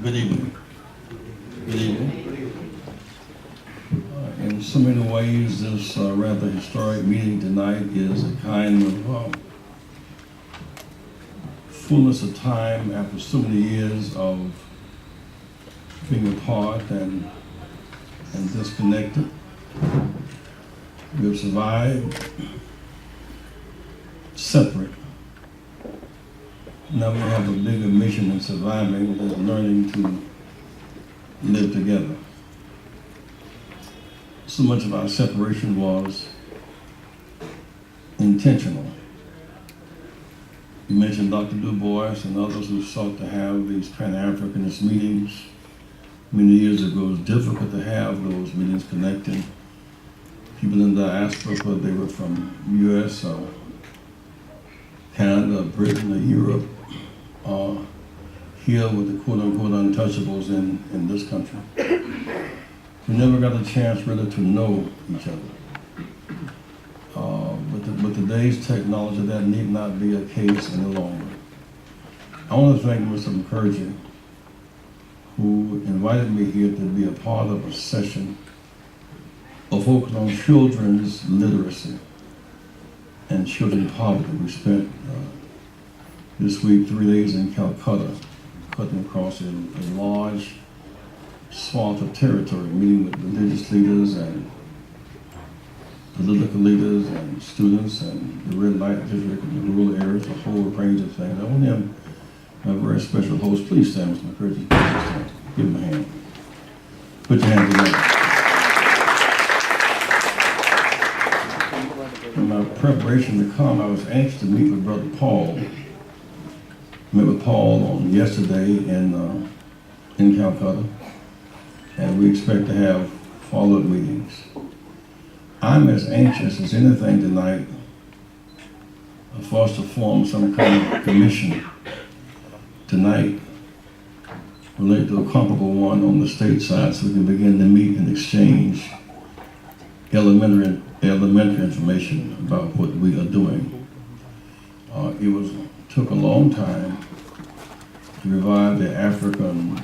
Good evening. Good evening. In so many ways, this rather historic meeting tonight is a kind of fullness of time after so many years of being apart and disconnected. We've survived separate. Now we have a bigger mission in surviving than learning to live together. So much of our separation was intentional. You mentioned Dr. Du Bois and others who sought to have these Pan-Africanist meetings. Many years ago, it was difficult to have those meetings connecting people in the diaspora, whether they were from U.S. or Canada, Britain, or Europe, here with the quote-unquote untouchables in this country. We never got a chance really to know each other. With today's technology, that need not be a case any longer. I want to thank Mr. McCurdy, who invited me here to be a part of a session of focus on children's literacy and children's poverty. We spent this week 3 days in Calcutta, cutting across a large swath of territory, meeting with religious leaders and political leaders and students and the red light district and the rural areas, a whole range of things. I want to have my very special host. Please stand, Mr. McCurdy. Give him a hand. Put your hand together. In my preparation to come, I was anxious to meet with Brother Paul. I met with Paul on yesterday in Calcutta, and we expect to have follow-up meetings. I'm as anxious as anything tonight for us to form some kind of commission tonight related to a comparable one on the state side so we can begin to meet and exchange elementary information about what we are doing. It took a long time to revive the African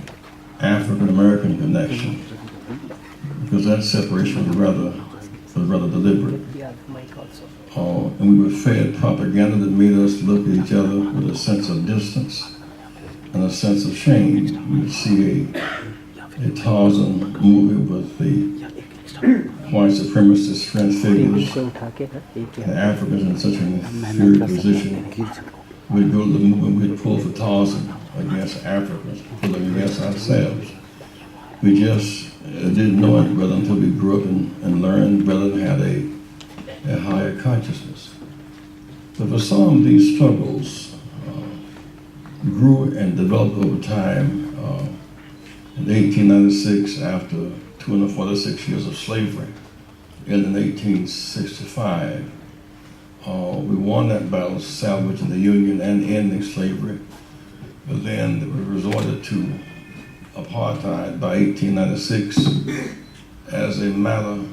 American connection, because that separation was rather deliberate. And we were fed propaganda that made us look at each other with a sense of distance and a sense of shame. You would see a Tarzan movie with the white supremacist strength figures and Africans in such an inferior position. We'd go to the movie, we'd pull for Tarzan against Africans, pulling against ourselves. We just didn't know it better until we grew up and learned better and had a higher consciousness. But for some of these struggles grew and developed over time. In 1896, after 246 years of slavery, and in 1865, we won that battle, salvaging the Union and ending slavery. But then we resorted to apartheid by 1896 as a matter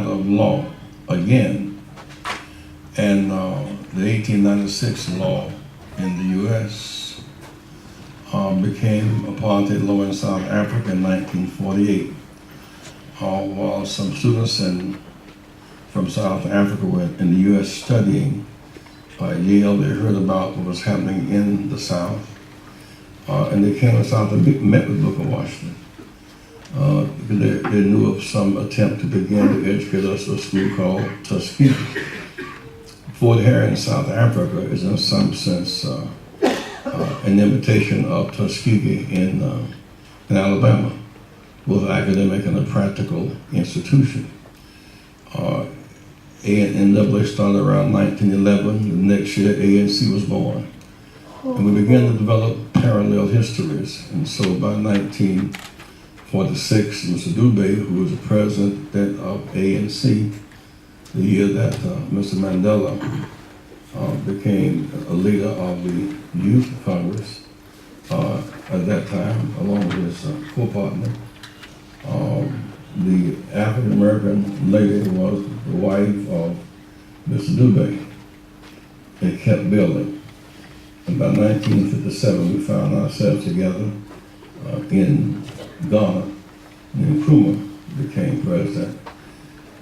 of law again. And the 1896 law in the U.S. Became apartheid law in South Africa in 1948. While some students from South Africa were in the U.S. studying at Yale, they heard about what was happening in the South. And they came to South and met with Booker Washington. They knew of some attempt to begin to educate us at a school called Tuskegee. Fort Hare in South Africa is in some sense an imitation of Tuskegee in Alabama, both academic and a practical institution. NAA started around 1911. The next year, ANC was born. And we began to develop parallel histories. And so by 1946, Mr. Dubé, who was the president of ANC, the year that Mr. Mandela became a leader of the Youth Congress at that time, along with his co-partner. The African American lady was the wife of Mr. Dubé. They kept building. And by 1957, we found ourselves together in Ghana, and Nkrumah became president.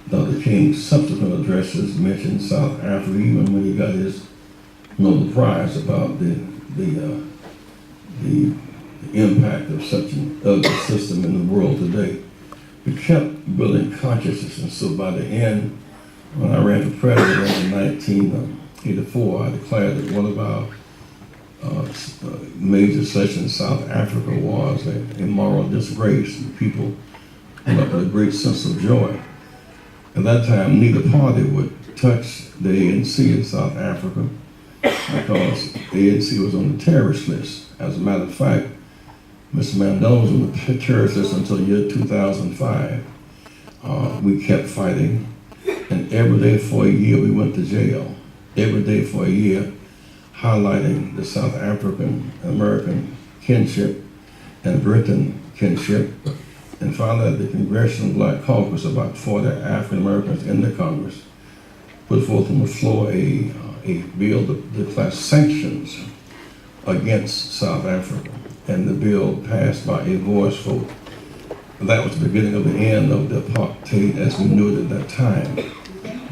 Dr. King's subsequent addresses mentioned South Africa, even when he got his Nobel Prize, about the impact of such an ugly system in the world today. We kept building consciousness, and so by the end, when I ran for president in 1984, I declared that one of our major sessions in South Africa was a moral disgrace, and people went up with a great sense of joy. At that time, neither party would touch the ANC in South Africa because the ANC was on the terrorist list. As a matter of fact, Mr. Mandela was on the terrorist list until the year 2005. We kept fighting, and every day for a year we went to jail. Every day for a year, highlighting the South African American kinship and Britain kinship. And finally, at the Congressional Black Caucus, about 40 African Americans in the Congress put forth on the floor a bill to declare sanctions against South Africa. And the bill passed by a voice vote. That was the beginning of the end of the apartheid as we knew it at that time.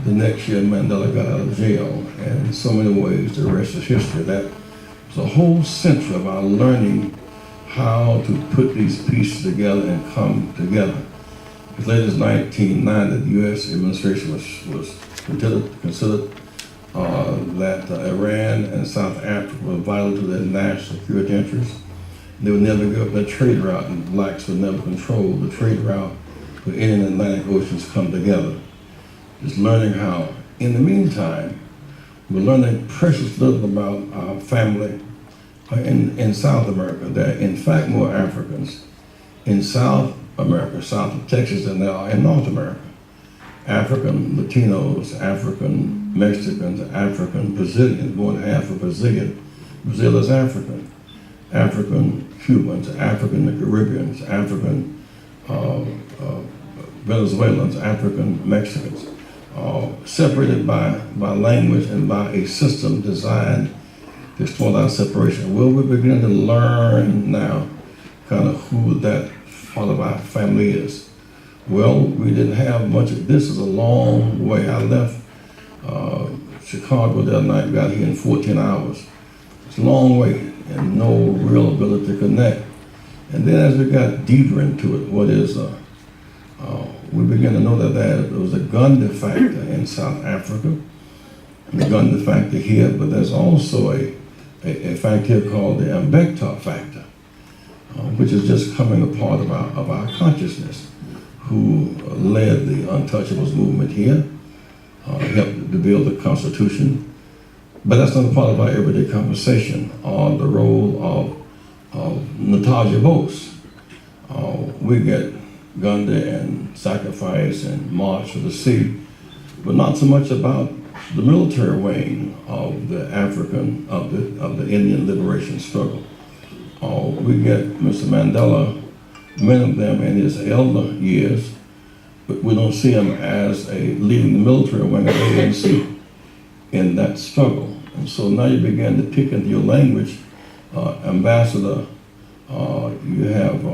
The next year, Mandela got out of jail, and in so many ways, the rest is history. That was a whole century of our learning how to put these pieces together and come together. As late as 1990, the U.S. administration was considered that Iran and South Africa were vital to their national security interests. They would never give up their trade route, and blacks would never control the trade route where Indian and Atlantic Oceans come together. Just learning how, in the meantime, we're learning precious little about our family in South America. There are, in fact, more Africans in South America, south of Texas, than there are in North America. African Latinos, African Mexicans, African Brazilians, more than half of Brazilian. Brazil is African. African Cubans, African Caribbeans, African Venezuelans, African Mexicans, separated by language and by a system designed to exploit our separation. Well, we're beginning to learn now kind of who that part of our family is. Well, we didn't have much of this. Is a long way. I left Chicago the other night, got here in 14 hours. It's a long way and no real ability to connect. And then as we got deeper into it, we began to know that there was a Gandhi factor in South Africa, and the Gandhi factor here, but there's also a factor here called the Mbekta factor, which is just coming a part of our consciousness, who led the Untouchables movement here, helped to build the Constitution. But that's not a part of our everyday conversation, or the role of Natasha Bose. We get Gandhi and sacrifice and march for the sea, but not so much about the military wing of the Indian liberation struggle. We get Mr. Mandela, many of them in his elder years, but we don't see him as leading the military wing of ANC in that struggle. And so now you begin to pick into your language, ambassador, you have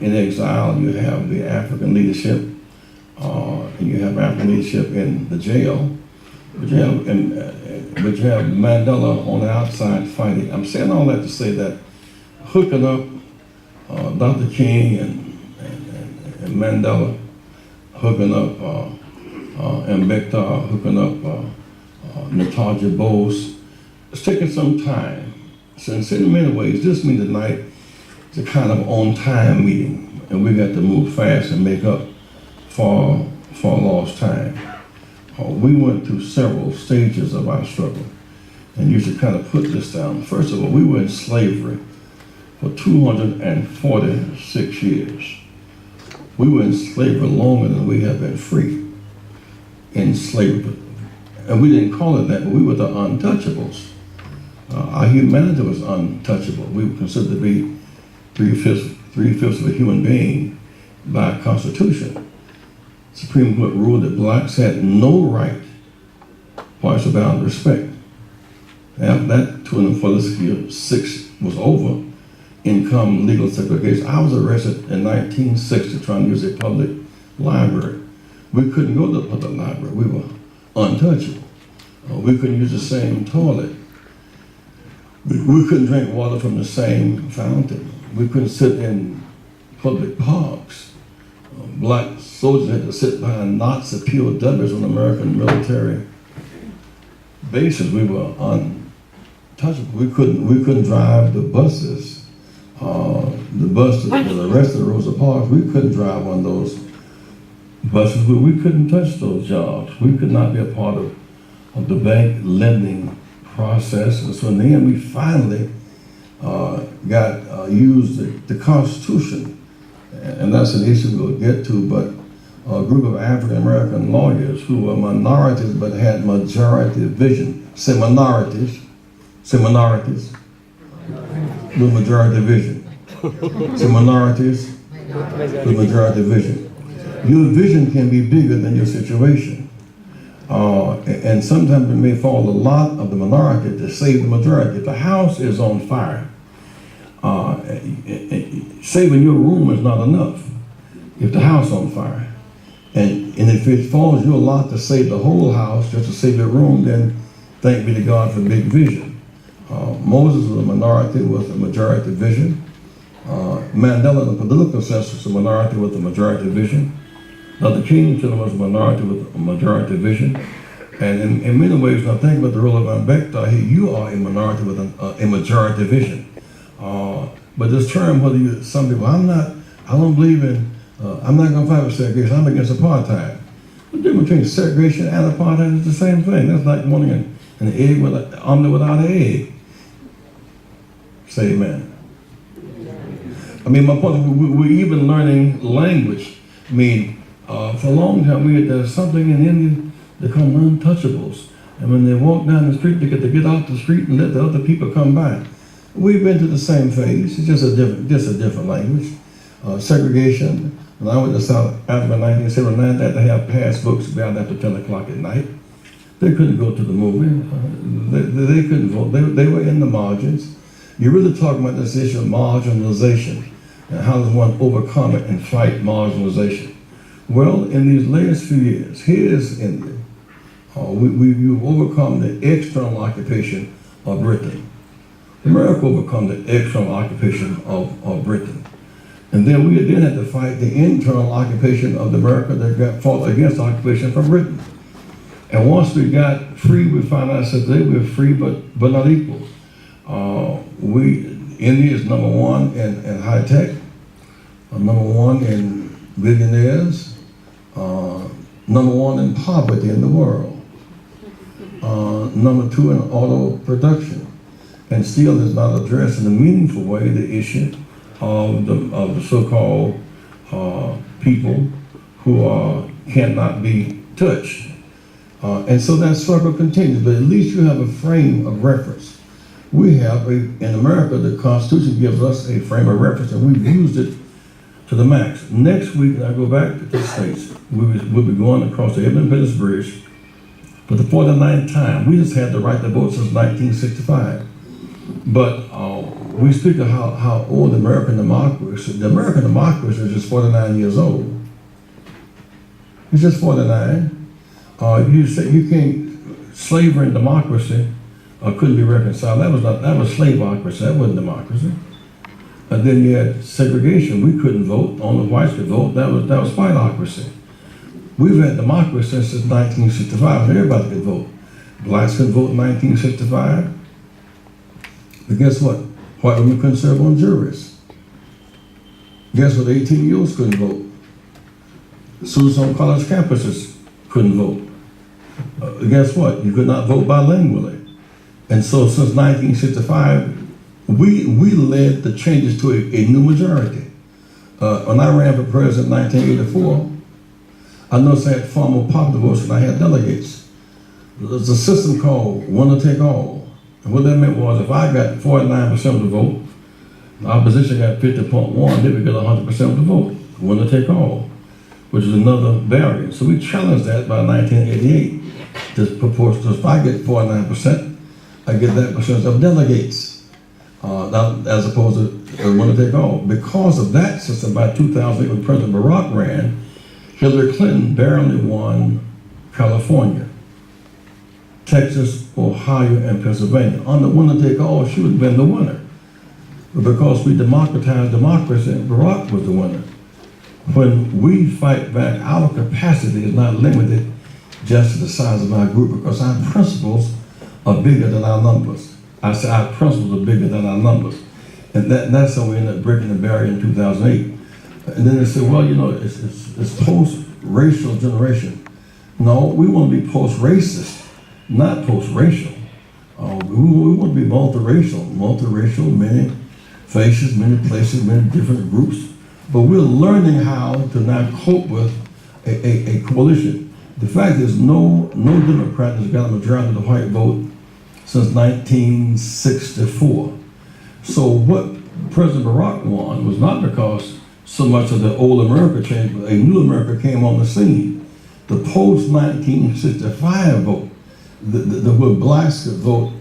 in exile, you have the African leadership, and you have African leadership in the jail, but you have Mandela on the outside fighting. I'm saying all that to say that hooking up Dr. King and Mandela, hooking up Mbekta, hooking up Natasha Bose, it's taken some time. So in many ways, this meeting tonight is a kind of on-time meeting, and we got to move fast and make up for lost time. We went through several stages of our struggle, and you should kind of put this down. First of all, we were in slavery for 246 years. We were in slavery longer than we have been free in slavery. And we didn't call it that, but we were the untouchables. Our humanity was untouchable. We were considered to be three-fifths of a human being by a constitution. Supreme Court ruled that blacks had no right, whites were bound to respect. After that 246 was over, income legal segregation. I was arrested in 1960 trying to use a public library. We couldn't go to the public library. We were untouchable. We couldn't use the same toilet. We couldn't drink water from the same fountain. We couldn't sit in public parks. Black soldiers had to sit behind knots of POWs on American military bases. We were untouchable. We couldn't drive the buses. The bus that the rest of the Rosa Parks, we couldn't drive on those buses. We couldn't touch those jobs. We could not be a part of the bank lending process. And so in the end, we finally used the Constitution. And that's an issue we'll get to, but a group of African American lawyers who were minorities but had majority vision. Say minorities. Say minorities. With majority vision. Say minorities with majority vision. Your vision can be bigger than your situation. And sometimes it may fall a lot of the minority to save the majority. If the house is on fire, saving your room is not enough. If the house is on fire, and if it falls your lot to save the whole house just to save your room, then thank be to God for big vision. Moses was a minority with a majority vision. Mandela, in the political sense, was a minority with a majority vision. Dr. King was a minority with a majority vision. And in many ways, when I think about the role of Ambecta, you are a minority with a majority vision. But this term, some people, I'm not going to fight for segregation, I'm against apartheid. The difference between segregation and apartheid is the same thing. That's like wanting an egg with an omelet without an egg. Say amen. I mean, my point, we're even learning language. I mean, for a long time, there's something in India they call untouchables. And when they walk down the street, they get to get off the street and let the other people come by. We've been through the same phase. It's just a different language. Segregation. When I went to South Africa in 1979, they had to have pass books down after 10 o'clock at night. They couldn't go to the movie. They couldn't vote. They were in the margins. You're really talking about this issue of marginalization and how does one overcome it and fight marginalization. Well, in these latest few years, here's India. You've overcome the external occupation of Britain. America overcome the external occupation of Britain. And then we then had to fight the internal occupation of America that fought against occupation from Britain. And once we got free, we found ourselves today we're free but not equal. India is number one in high tech, number one in billionaires, number one in poverty in the world, number two in auto production, and still is not addressed in a meaningful way the issue of the so-called people who cannot be touched. And so that struggle continues, but at least you have a frame of reference. We have, in America, the Constitution gives us a frame of reference, and we've used it to the max. Next week, I go back to the States. We'll be going across the Independence Bridge for the 49th time. We just had the right to vote since 1965. But we speak of how old the American democracy is just 49 years old. It's just 49. You say you can't, slavery and democracy couldn't be reconciled. That was slaveocracy, that wasn't democracy. And then you had segregation. We couldn't vote, only whites could vote. That was whiteocracy. We've had democracy since 1965, and everybody could vote. Blacks could vote in 1965. But guess what? White women couldn't serve on juries. Guess what? 18-year-olds couldn't vote. Students on college campuses couldn't vote. Guess what? You could not vote bilingually. And so since 1965, we led the changes to a new majority. When I ran for president in 1984, I noticed I had far more popular votes than I had delegates. There's a system called winner take all. And what that meant was if I got 49% of the vote, the opposition got 50.1, they would get 100% of the vote. Winner take all, which is another barrier. So we challenged that by 1988. This proportion, so if I get 49%, I get that percentage of delegates. as opposed to winner take all. Because of that system, by 2008, when President Barack ran, Hillary Clinton barely won California, Texas, Ohio, and Pennsylvania. On the winner take all, she would have been the winner. But because we democratized democracy, Barack was the winner. When we fight back, our capacity is not limited just to the size of our group, because our principles are bigger than our numbers. I say our principles are bigger than our numbers. And that's how we ended up breaking the barrier in 2008. And then they said, well, you know, it's post-racial generation. No, we want to be post-racist, not post-racial. We want to be multiracial, many faces, many places, many different groups. But we're learning how to now cope with a coalition. The fact is, no Democrat has got a majority of the white vote since 1964. So what President Barack won was not because so much of the old America changed, but a new America came on the scene. The post-1965 vote, where blacks could vote,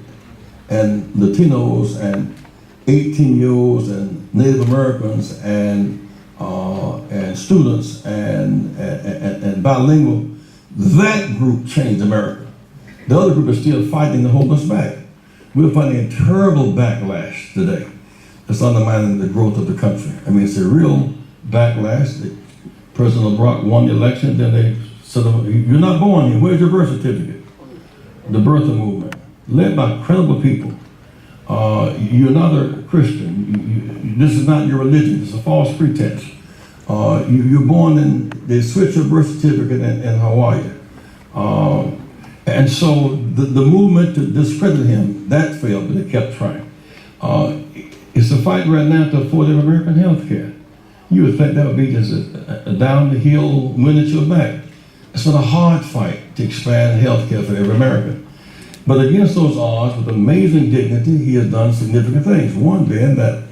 and Latinos and 18-year-olds and Native Americans and students and bilingual, that group changed America. The other group is still fighting to hold us back. We're fighting a terrible backlash today that's undermining the growth of the country. I mean, it's a real backlash. President Barack won the election, then they said, you're not born here, where's your birth certificate? The birther movement, led by credible people. You're not a Christian. This is not your religion. It's a false pretense. You're born in, they switched your birth certificate in Hawaii. And so the movement to discredit him, that failed, but they kept trying. It's a fight right now to afford American health care. You would think that would be just a down the hill, win at your back. It's been a hard fight to expand health care for every American. But against those odds, with amazing dignity, he has done significant things. One being that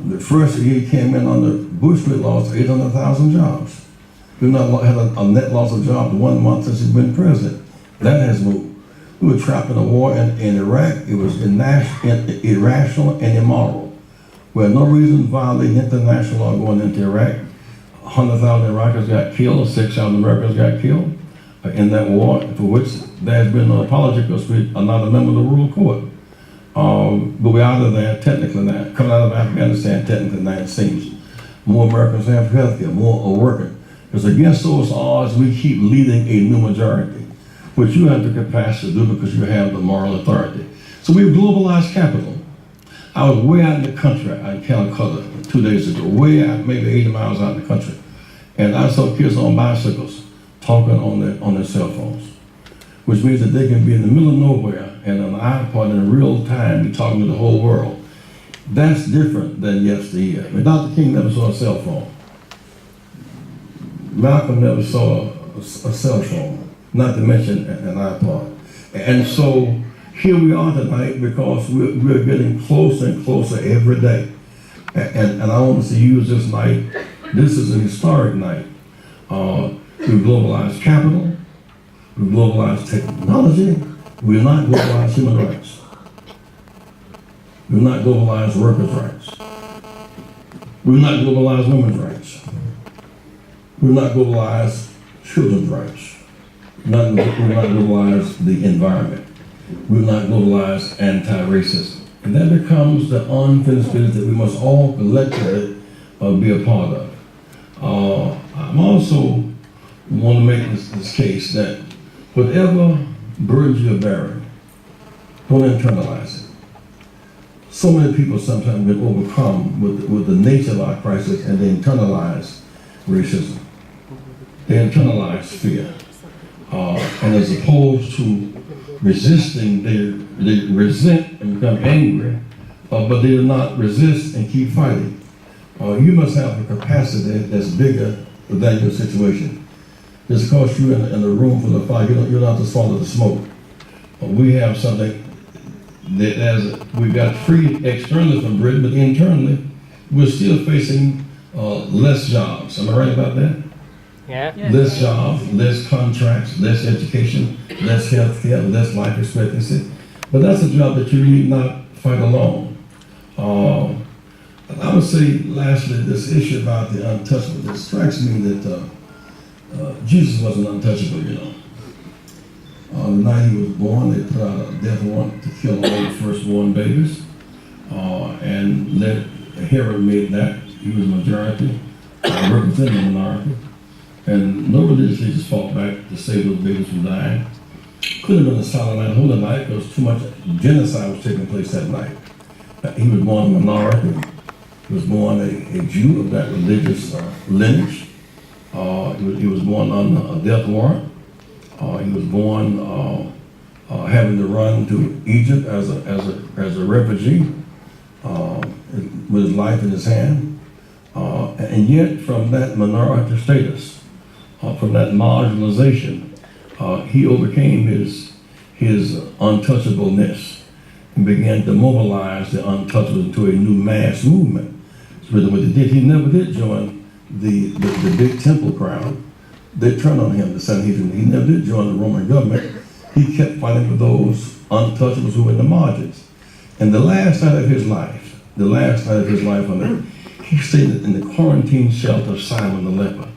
the first year he came in under Bush, we lost 800,000 jobs. We've not had a net loss of jobs 1 month since he's been president. That has moved. We were trapped in a war in Iraq. It was irrational and immoral. We had no reason violating international law going into Iraq. 100,000 Iraqis got killed, 6,000 Americans got killed in that war, for which there has been no apology because we are not a member of the World Court. But we're out of there technically now. Coming out of Afghanistan technically now, it seems. More Americans have health care, more are working. Because against those odds, we keep leading a new majority, which you have the capacity to do because you have the moral authority. So we've globalized capital. I was way out in the country, out in Calcutta 2 days ago, way out, maybe 80 miles out in the country. And I saw kids on bicycles talking on their cell phones, which means that they can be in the middle of nowhere and on an iPod in real time be talking to the whole world. That's different than yesteryear. I mean, Dr. King never saw a cell phone. Malcolm never saw a cell phone, not to mention an iPod. And so here we are tonight because we're getting closer and closer every day. And I want to use this night. This is an historic night. We've globalized capital, we've globalized technology, we've not globalized human rights. We've not globalized workers' rights. We've not globalized women's rights. We've not globalized children's rights. We've not globalized the environment. We've not globalized anti-racism. And that becomes the unfinished business that we must all collectively be a part of. I'm also want to make this case that whatever burdens you're bearing, don't internalize it. So many people sometimes get overcome with the nature of our crisis and they internalize racism. They internalize fear. And as opposed to resisting, they resent and become angry, but they do not resist and keep fighting. You must have a capacity that's bigger than your situation. Just because you're in a room full of fire, you're not to swallow the smoke. We have something that we've got free externally from Britain, but internally, we're still facing less jobs. Am I right about that? Yeah. Less jobs, less contracts, less education, less health care, less life expectancy. But that's a job that you need not fight alone. I would say, lastly, this issue about the untouchable. It strikes me that Jesus wasn't untouchable, you know. The night he was born, they put out a death warrant to kill all the firstborn babies. And Herod made that. He was majority, representing the minority. And no religious leaders fought back to save those babies from dying. Could have been a silent night, holy night, because too much genocide was taking place that night. He was born a minority. He was born a Jew of that religious lineage. He was born under a death warrant. He was born having to run to Egypt as a refugee with his life in his hand. And yet, from that minority status, from that marginalization, he overcame his untouchableness and began to mobilize the untouchables into a new mass movement. That's really what he did. He never did join the big temple crowd. They turned on him, the Sanhedrin. He never did join the Roman government. He kept fighting for those untouchables who were in the margins. And the last night of his life, he stayed in the quarantine shelter of Simon the leper.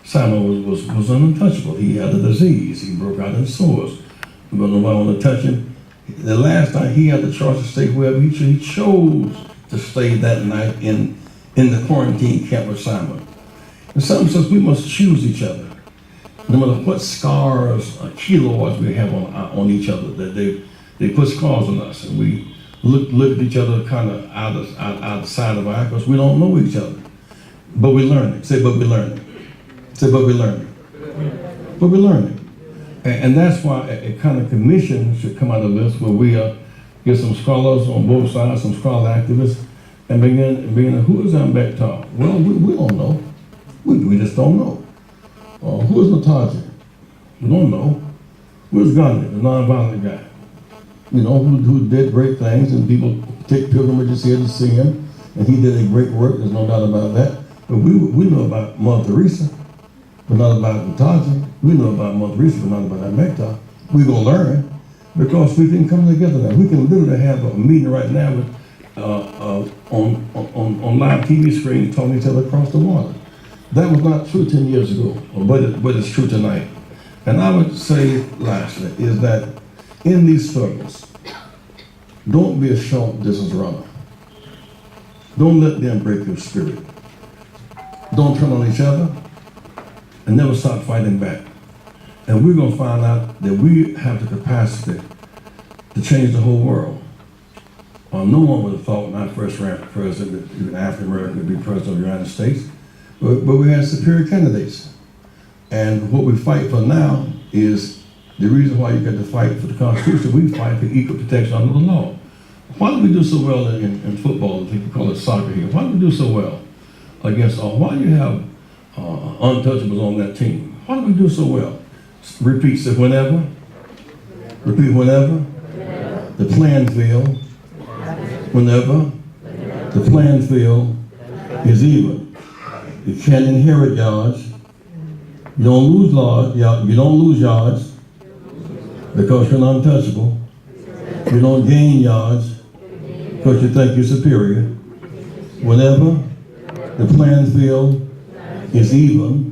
Simon was untouchable. He had a disease. He broke out in sores. But nobody wanted to touch him. The last night he had the choice to stay wherever he chose to stay that night in the quarantine camp with Simon. And Simon says we must choose each other. No matter what scars or keloids we have on each other, that they put scars on us, and we look at each other kind of outside of our eye because we don't know each other. But we learn it. Say, but we learn it. Say, but we learn it. But we learn it. And that's why a kind of commission should come out of this, where we get some scholars on both sides, some scholar activists, and begin who is Ambektar? Well, we don't know. We just don't know. Who is Natasha? We don't know. Who is Gandhi, the nonviolent guy? You know, who did great things, and people take pilgrimages here to see him, and he did a great work, there's no doubt about that. But we know about Mother Teresa, but not about Natasha. We know about Mother Teresa, but not about Ambektar. We're going to learn, because we can come together now. We can literally have a meeting right now with on live TV screens talking to each other across the water. That was not true 10 years ago, but it's true tonight. And I would say, lastly, is that in these struggles, don't be a short distance runner. Don't let them break your spirit. Don't turn on each other, and never stop fighting back. And we're going to find out that we have the capacity to change the whole world. No one would have thought when I first ran for president that even African American would be president of the United States. But we had superior candidates. And what we fight for now is the reason why you get to fight for the Constitution. We fight for equal protection under the law. Why do we do so well in football? I think we call it soccer here. Why do we do so well against all? Why do you have untouchables on that team? Why do we do so well? Repeat, say whenever. Repeat, whenever. The playing field. Whenever. The playing field is even. You can't inherit yards. You don't lose yards because you're untouchable. You don't gain yards because you think you're superior. Whenever the playing field is even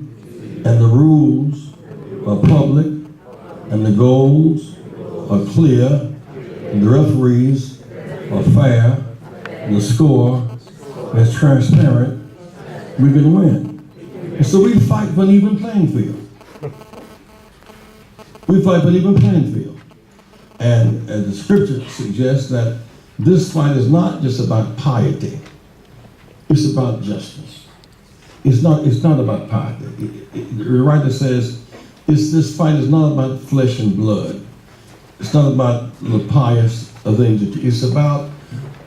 and the rules are public and the goals are clear and the referees are fair and the score is transparent, we can win. And so we fight for an even playing field. We fight for an even playing field. And the scripture suggests that this fight is not just about piety. It's about justice. It's not about piety. The writer says this fight is not about flesh and blood. It's not about the pious things. It's about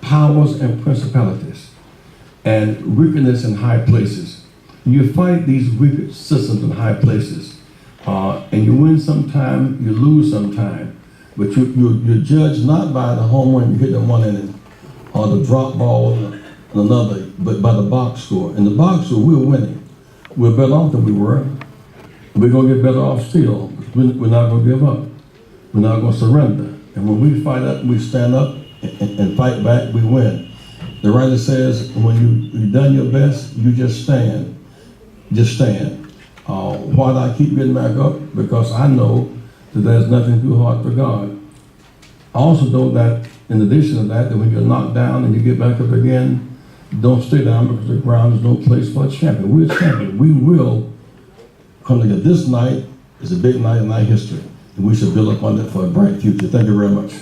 powers and principalities and wickedness in high places. You fight these wicked systems in high places, and you win sometime, you lose sometime, but you're judged not by the home run you hit in one inning, or the drop ball in another, but by the box score. In the box score, we're winning. We're better off than we were. We're going to get better off still. We're not going to give up. We're not going to surrender. And when we fight up, we stand up and fight back, we win. The writer says, when you've done your best, you just stand. Just stand. Why do I keep getting back up? Because I know that there's nothing too hard for God. I also know that in addition to that, that when you're knocked down and you get back up again, don't stay down, because the ground is no place for a champion. We're a champion. We will come together. This night is a big night in our history, and we should build upon that for a bright future. Thank you very much.